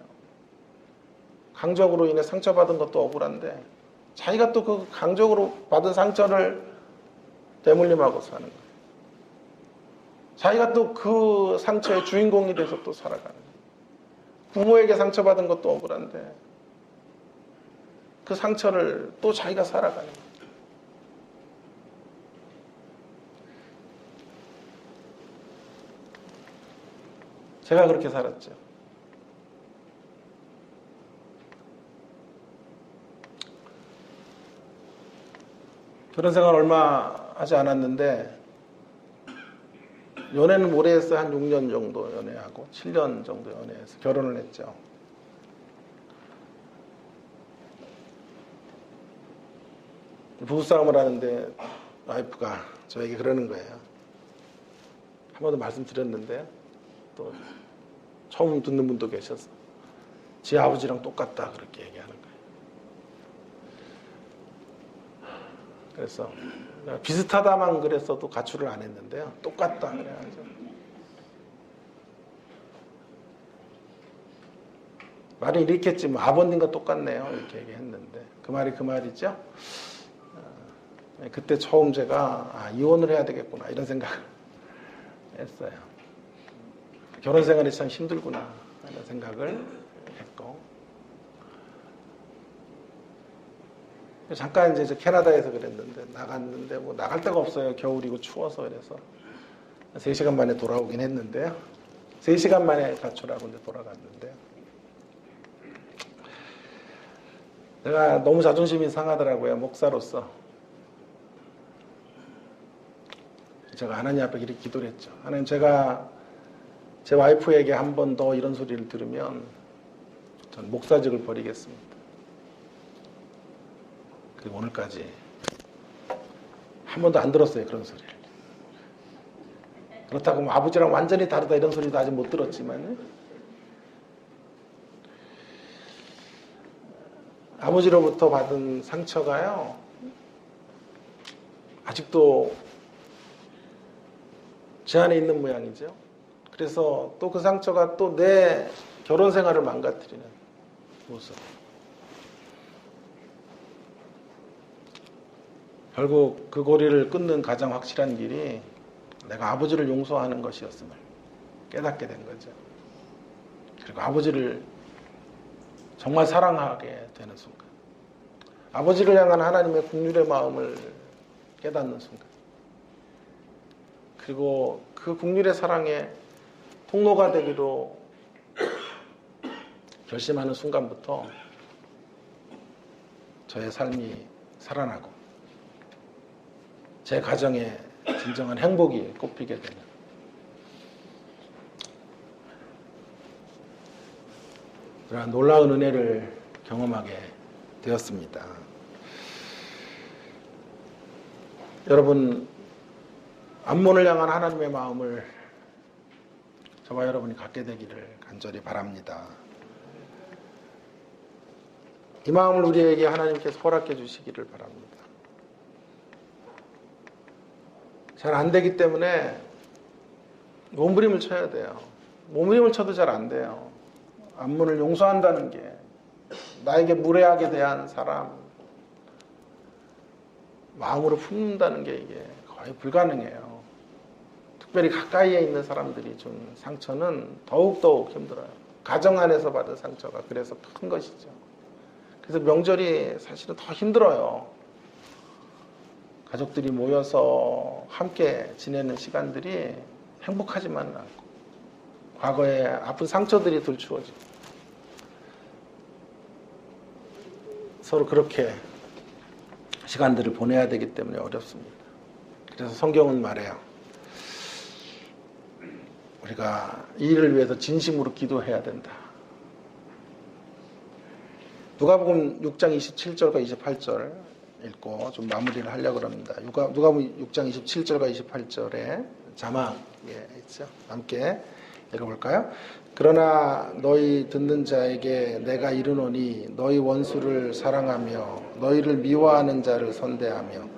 강적으로 인해 상처받은 것도 억울한데 자기가 또 그 강적으로 받은 상처를 대물림하고 사는 거예요. 자기가 또 그 상처의 주인공이 돼서 또 살아가는 거예요. 부모에게 상처받은 것도 억울한데 그 상처를 또 자기가 살아가는 거예요. 제가 그렇게 살았죠. 결혼 생활 얼마 하지 않았는데 연애는 오래 했어요. 한 6년 정도 연애하고 7년 정도 연애해서 결혼을 했죠. 부부싸움을 하는데 와이프가 저에게 그러는 거예요. 한 번도 말씀드렸는데 또 처음 듣는 분도 계셔서 지 아버지랑 똑같다 그렇게 얘기하는 거예요. 그래서 비슷하다만 그랬어도 가출을 안 했는데요. 똑같다 그래가지고 말이 이렇게 했지 뭐 아버님과 똑같네요 이렇게 얘기했는데 그 말이 그 말이죠. 그때 처음 제가 이혼을 해야 되겠구나 이런 생각을 했어요. 결혼 생활이 참 힘들구나 하는 생각을 했고 잠깐 이제 저 캐나다에서 그랬는데 나갔는데 뭐 나갈 데가 없어요. 겨울이고 추워서. 그래서 3시간 만에 돌아오긴 했는데요. 3시간 만에 가출하고 이제 돌아갔는데요. 내가 너무 자존심이 상하더라고요. 목사로서. 제가 하나님 앞에 이렇게 기도를 했죠. 하나님, 제가 제 와이프에게 한 번 더 이런 소리를 들으면 전 목사직을 버리겠습니다. 그리고 오늘까지 한 번도 안 들었어요. 그런 소리를. 그렇다고 뭐 아버지랑 완전히 다르다 이런 소리도 아직 못 들었지만 아버지로부터 받은 상처가요, 아직도 제 안에 있는 모양이죠. 그래서 또 그 상처가 또 내 결혼 생활을 망가뜨리는 모습. 결국 그 고리를 끊는 가장 확실한 길이 내가 아버지를 용서하는 것이었음을 깨닫게 된 거죠. 그리고 아버지를 정말 사랑하게 되는 순간, 아버지를 향한 하나님의 긍휼의 마음을 깨닫는 순간, 그리고 그 긍휼의 사랑의 통로가 되기로 결심하는 순간부터 저의 삶이 살아나고 제 가정에 진정한 행복이 꼽히게 되는 그러한 놀라운 은혜를 경험하게 되었습니다. 여러분, 암몬을 향한 하나님의 마음을 저와 여러분이 갖게 되기를 간절히 바랍니다. 이 마음을 우리에게 하나님께서 허락해 주시기를 바랍니다. 잘 안 되기 때문에 몸부림을 쳐야 돼요. 몸부림을 쳐도 잘 안 돼요. 암몬을 용서한다는 게, 나에게 무례하게 대한 사람 마음으로 품는다는 게 이게 거의 불가능해요. 특별히 가까이에 있는 사람들이 준 상처는 더욱더욱 힘들어요. 가정 안에서 받은 상처가 그래서 큰 것이죠. 그래서 명절이 사실은 더 힘들어요. 가족들이 모여서 함께 지내는 시간들이 행복하지만은 않고 과거의 아픈 상처들이 들추어지고 서로 그렇게 시간들을 보내야 되기 때문에 어렵습니다. 그래서 성경은 말해요. 우리가 이 일을 위해서 진심으로 기도해야 된다. 누가복음 6장 27절과 28절 읽고 좀 마무리를 하려고 합니다. 누가복음 6장 27절과 28절에 자막에 있죠. 함께 읽어볼까요? 그러나 너희 듣는 자에게 내가 이르노니 너희 원수를 사랑하며 너희를 미워하는 자를 선대하며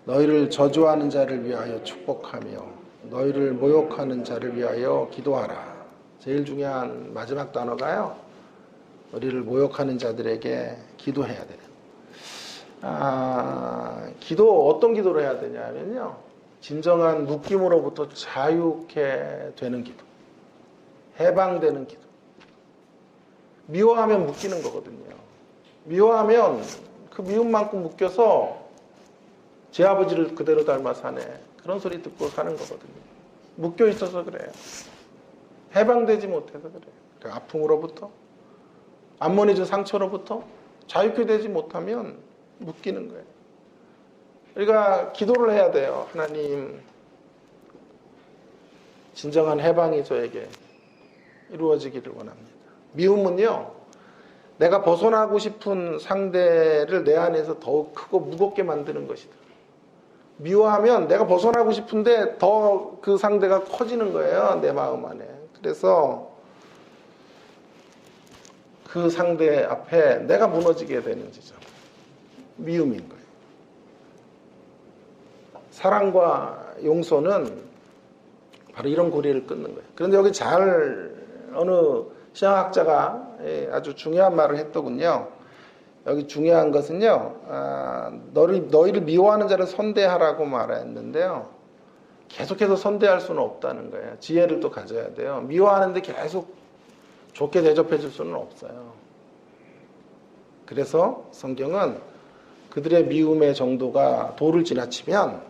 너희를 저주하는 자를 위하여 축복하며 너희를 모욕하는 자를 위하여 기도하라. 제일 중요한 마지막 단어가요, 우리를 모욕하는 자들에게 기도해야 돼요. 기도, 어떤 기도를 해야 되냐면요, 진정한 묶임으로부터 자유케 되는 기도, 해방되는 기도. 미워하면 묶이는 거거든요. 미워하면 그 미움만큼 묶여서 제 아버지를 그대로 닮아 사네, 그런 소리 듣고 사는 거거든요. 묶여 있어서 그래요. 해방되지 못해서 그래요. 그 아픔으로부터, 암몬이 준 상처로부터 자유케 되지 못하면 묶이는 거예요. 우리가 기도를 해야 돼요. 하나님, 진정한 해방이 저에게 이루어지기를 원합니다. 미움은요, 내가 벗어나고 싶은 상대를 내 안에서 더욱 크고 무겁게 만드는 것이다. 미워하면 내가 벗어나고 싶은데 더 그 상대가 커지는 거예요, 내 마음 안에. 그래서 그 상대 앞에 내가 무너지게 되는 지점, 미움인 거예요. 사랑과 용서는 바로 이런 고리를 끊는 거예요. 그런데 여기 어느 신학자가 아주 중요한 말을 했더군요. 여기 중요한 것은요, 너희를 미워하는 자를 선대하라고 말했는데요, 계속해서 선대할 수는 없다는 거예요. 지혜를 또 가져야 돼요. 미워하는데 계속 좋게 대접해 줄 수는 없어요. 그래서 성경은 그 그들의 미움의 정도가 도를 지나치면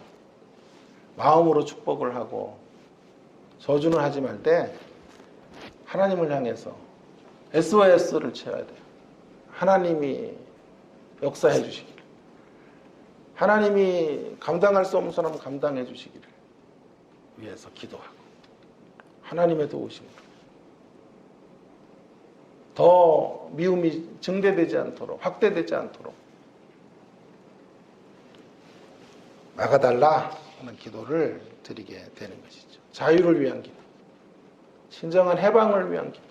마음으로 축복을 하고 저주는 하지 말되 하나님을 향해서 SOS를 쳐야 돼요. 하나님이 역사해 주시기를, 하나님이 감당할 수 없는 사람은 감당해 주시기를 위해서 기도하고 하나님의 도우심으로 더 미움이 증대되지 않도록, 확대되지 않도록 막아달라 하는 기도를 드리게 되는 것이죠. 자유를 위한 기도, 진정한 해방을 위한 기도.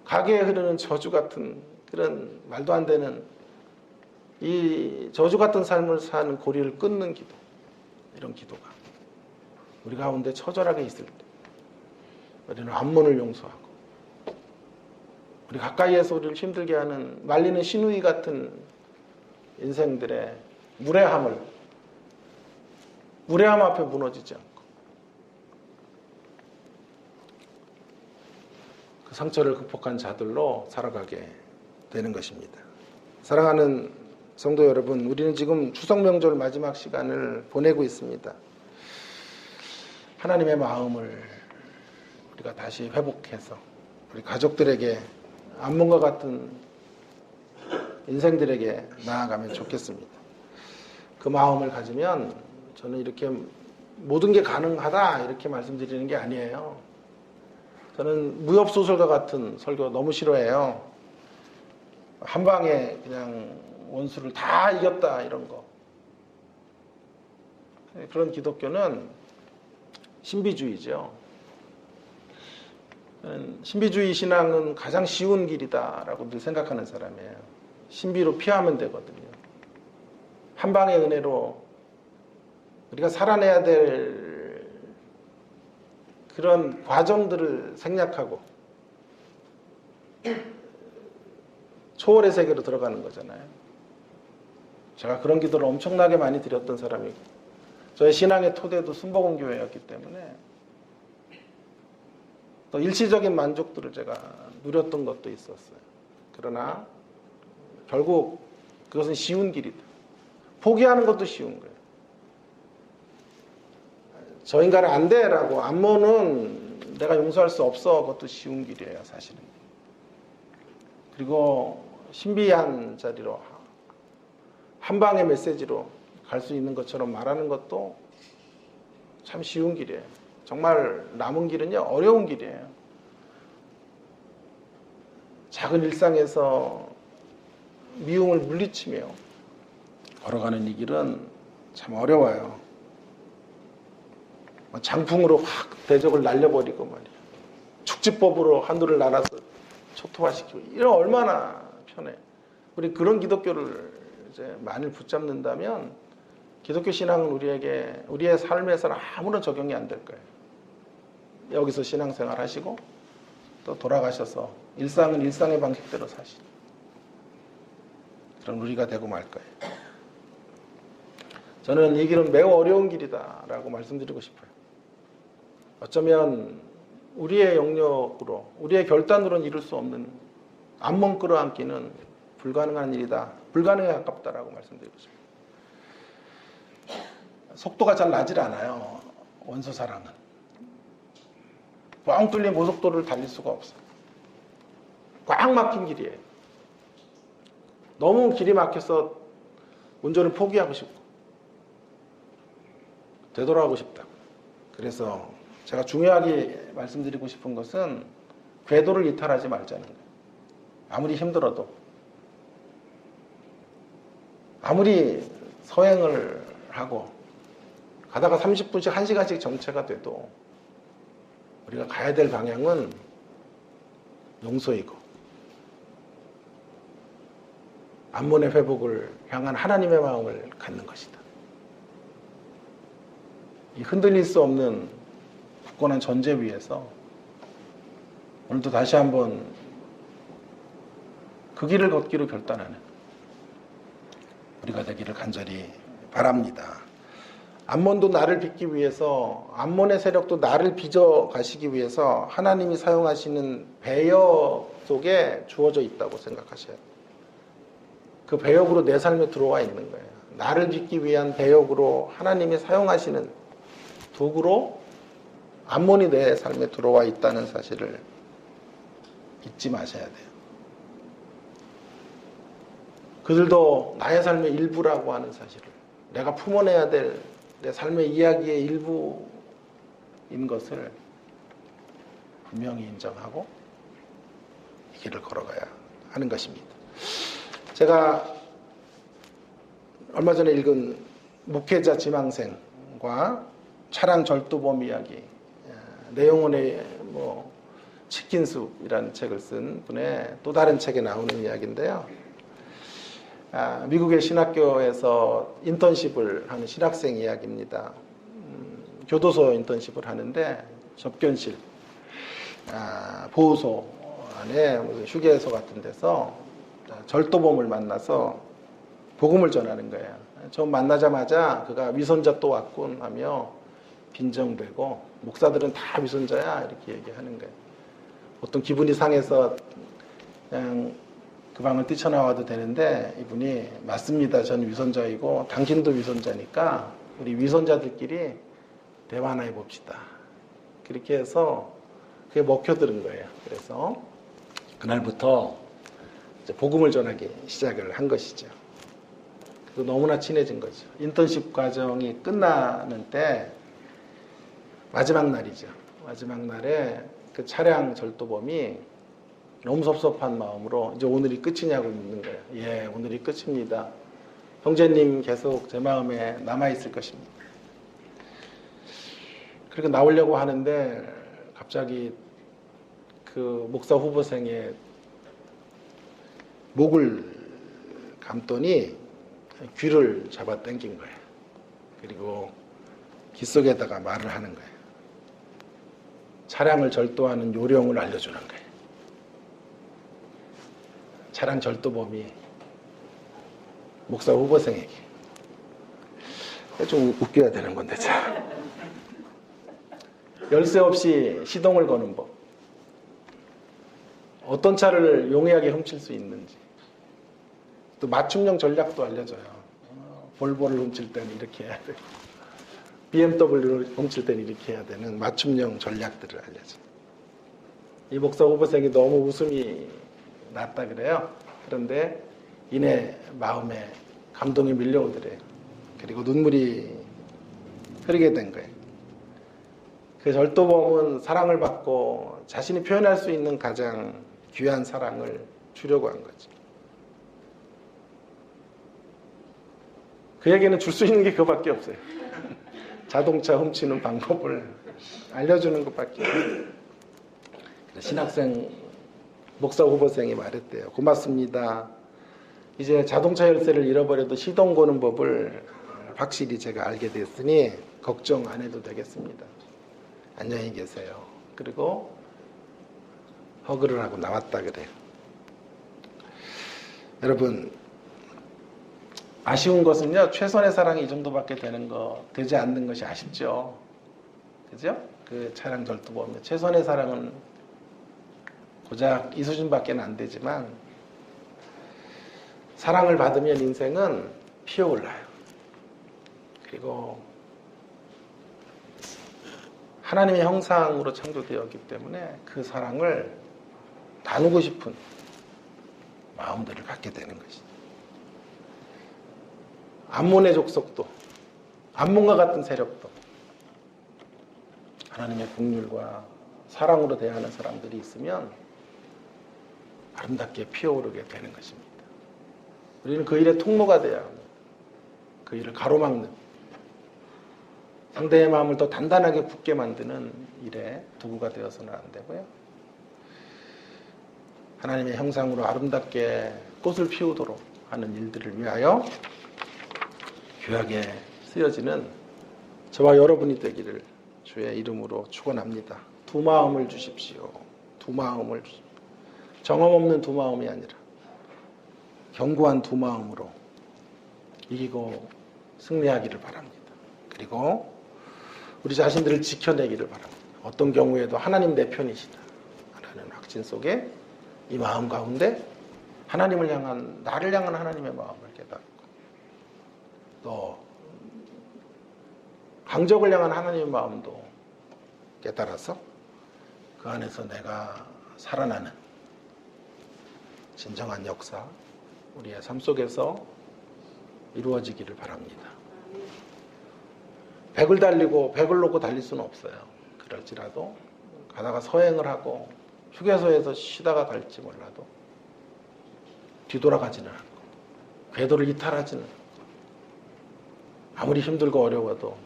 가게에 흐르는 저주 같은 그런 말도 안 되는 이 저주 같은 삶을 사는 고리를 끊는 기도, 이런 기도가 우리 가운데 처절하게 있을 때 우리는 암몬을 용서하고, 우리 가까이에서 우리를 힘들게 하는 말리는 시누이 같은 인생들의 무례함 앞에 무너지지 않고 그 상처를 극복한 자들로 살아가게 되는 것입니다. 사랑하는 성도 여러분, 우리는 지금 추석 명절 마지막 시간을 보내고 있습니다. 하나님의 마음을 우리가 다시 회복해서 우리 가족들에게, 암몬과 같은 인생들에게 나아가면 좋겠습니다. 그 마음을 가지면 저는 이렇게 모든 게 가능하다 이렇게 말씀드리는 게 아니에요. 저는 무협소설과 같은 설교 너무 싫어해요. 한 방에 그냥 원수를 다 이겼다 이런 거. 그런 기독교는 신비주의죠. 신비주의 신앙은 가장 쉬운 길이다라고 늘 생각하는 사람이에요. 신비로 피하면 되거든요. 한 방의 은혜로 우리가 살아내야 될 그런 과정들을 생략하고 초월의 세계로 들어가는 거잖아요. 제가 그런 기도를 엄청나게 많이 드렸던 사람이고, 저의 신앙의 토대도 순복음교회였기 때문에 또 일시적인 만족들을 제가 누렸던 것도 있었어요. 그러나 결국 그것은 쉬운 길이다. 포기하는 것도 쉬운 거예요. 저 인간은 안 돼라고, 암몬은 내가 용서할 수 없어, 그것도 쉬운 길이에요, 사실은. 그리고 신비한 자리로, 한 방의 메시지로 갈 수 있는 것처럼 말하는 것도 참 쉬운 길이에요. 정말 남은 길은요, 어려운 길이에요. 작은 일상에서 미움을 물리치며 걸어가는 이 길은 참 어려워요. 장풍으로 확 대적을 날려버리고 말이야. 축지법으로 한도를 날아서 초토화시키고, 이런 얼마나 편해. 우리 그런 기독교를 이제 만일 붙잡는다면 기독교 신앙은 우리의 삶에서는 아무런 적용이 안 될 거예요. 여기서 신앙생활 하시고 또 돌아가셔서 일상은 일상의 방식대로 사시는 그런 우리가 되고 말 거예요. 저는 이 길은 매우 어려운 길이다라고 말씀드리고 싶어요. 어쩌면 우리의 영역으로, 우리의 결단으로는 이룰 수 없는 암몬 끌어안기는 불가능한 일이다, 불가능에 가깝다라고 말씀드리고 싶어요. 속도가 잘 나질 않아요. 원수 사랑은 뻥 뚫린 고속도로를 달릴 수가 없어요. 꽉 막힌 길이에요. 너무 길이 막혀서 운전을 포기하고 싶고 되돌아가고 싶다. 그래서 제가 중요하게 말씀드리고 싶은 것은 궤도를 이탈하지 말자는 거예요. 아무리 힘들어도, 아무리 서행을 하고 가다가 30분씩 1시간씩 정체가 돼도 우리가 가야 될 방향은 용서이고 암몬의 회복을 향한 하나님의 마음을 갖는 것이다. 이 흔들릴 수 없는 굳건한 전제 위에서 오늘도 다시 한번 그 길을 걷기로 결단하는 우리가 되기를 간절히 바랍니다. 암몬도 나를 빚기 위해서, 암몬의 세력도 나를 빚어 가시기 위해서 하나님이 사용하시는 배역 속에 주어져 있다고 생각하셔야 돼요. 그 배역으로 내 삶에 들어와 있는 거예요. 나를 짓기 위한 배역으로 하나님이 사용하시는 도구로 암몬이 내 삶에 들어와 있다는 사실을 잊지 마셔야 돼요. 그들도 나의 삶의 일부라고 하는 사실을, 내가 품어내야 될 내 삶의 이야기의 일부인 것을 분명히 인정하고 이 길을 걸어가야 하는 것입니다. 제가 얼마 전에 읽은 목회자 지망생과 차량 절도범 이야기, 내용원의 치킨숲이라는 책을 쓴 분의 또 다른 책에 나오는 이야기인데요. 미국의 신학교에서 인턴십을 하는 신학생 이야기입니다. 교도소 인턴십을 하는데 접견실, 보호소 안에 무슨 휴게소 같은 데서 절도범을 만나서 복음을 전하는 거예요. 처음 만나자마자 그가 위선자 또 왔군 하며 빈정대고, 목사들은 다 위선자야 이렇게 얘기하는 거예요. 보통 기분이 상해서 그냥 그 방을 뛰쳐나와도 되는데, 이분이 맞습니다. 저는 위선자이고 당신도 위선자니까 우리 위선자들끼리 대화나 해봅시다. 그렇게 해서 그게 먹혀들은 거예요. 그래서 그날부터 이제 복음을 전하기 시작을 한 것이죠. 그리고 너무나 친해진 거죠. 인턴십 과정이 끝나는 때 마지막 날이죠. 마지막 날에 그 차량 절도범이 너무 섭섭한 마음으로 이제 오늘이 끝이냐고 묻는 거예요. 예, 오늘이 끝입니다. 형제님 계속 제 마음에 남아있을 것입니다. 그렇게 나오려고 하는데 갑자기 그 목사 후보생의 목을 감더니 귀를 잡아 당긴 거예요. 그리고 귀 속에다가 말을 하는 거예요. 차량을 절도하는 요령을 알려주는 거예요. 차량 절도범이 목사 후보생에게. 좀 웃겨야 되는 건데, 자. 열쇠 없이 시동을 거는 법. 어떤 차를 용이하게 훔칠 수 있는지. 또 맞춤형 전략도 알려줘요. 볼보를 훔칠 때는 이렇게 해야 되고, BMW를 훔칠 때는 이렇게 해야 되는 맞춤형 전략들을 알려줘요. 이 목사 후보생이 너무 웃음이 났다 그래요. 그런데 이내 마음에 감동이 밀려오더래요. 그리고 눈물이 흐르게 된 거예요. 그 절도범은 사랑을 받고 자신이 표현할 수 있는 가장 귀한 사랑을 주려고 한 거죠. 그에게는 줄 수 있는 게 그거밖에 없어요. 자동차 훔치는 방법을 알려주는 것밖에 없어요. 신학생 목사 후보생이 말했대요. 고맙습니다. 이제 자동차 열쇠를 잃어버려도 시동 거는 법을 확실히 제가 알게 됐으니 걱정 안 해도 되겠습니다. 안녕히 계세요. 그리고 허그를 하고 나왔다 그래요. 여러분, 아쉬운 것은요, 최선의 사랑이 이 정도밖에 되지 않는 것이 아쉽죠. 그죠? 그 차량 절도범의 최선의 사랑은 고작 이 수준밖에 안 되지만, 사랑을 받으면 인생은 피어올라요. 그리고 하나님의 형상으로 창조되었기 때문에 그 사랑을 나누고 싶은 마음들을 갖게 되는 것이죠. 암몬의 족속도, 암몬과 같은 세력도 하나님의 긍휼과 사랑으로 대하는 사람들이 있으면 아름답게 피어오르게 되는 것입니다. 우리는 그 일의 통로가 되어야 합니다. 그 일을 가로막는, 상대의 마음을 더 단단하게 굳게 만드는 일에 도구가 되어서는 안 되고요. 하나님의 형상으로 아름답게 꽃을 피우도록 하는 일들을 위하여 귀하게 쓰여지는 저와 여러분이 되기를 주의 이름으로 축원합니다. 두 마음을 주십시오. 두 마음을 주십시오. 정험 없는 두 마음이 아니라 견고한 두 마음으로 이기고 승리하기를 바랍니다. 그리고 우리 자신들을 지켜내기를 바랍니다. 어떤 경우에도 하나님 내 편이시다 라는 확신 속에 이 마음 가운데 하나님을 향한, 나를 향한 하나님의 마음을 깨닫고, 또 강적을 향한 하나님의 마음도 깨달아서 그 안에서 내가 살아나는 진정한 역사, 우리의 삶 속에서 이루어지기를 바랍니다. 100을 달리고 100을 놓고 달릴 수는 없어요. 그럴지라도 가다가 서행을 하고 휴게소에서 쉬다가 갈지 몰라도 뒤돌아가지는 않고 궤도를 이탈하지는 않고 아무리 힘들고 어려워도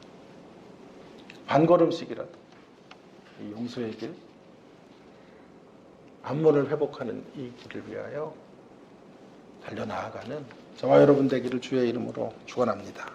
반걸음씩이라도 이 용서의 길, 안문을 회복하는 이 길을 위하여 달려나아가는 저와 여러분 되기를 주의 이름으로 축원합니다.